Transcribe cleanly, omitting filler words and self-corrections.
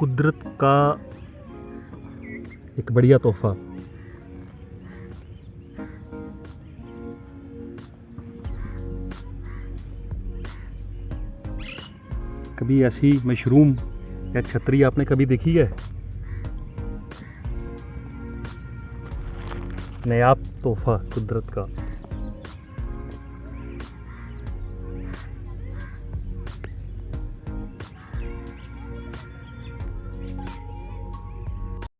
कुदरत का एक बढ़िया तोहफा। कभी ऐसी मशरूम या छतरी आपने कभी देखी है? नायाब तोहफा कुदरत का।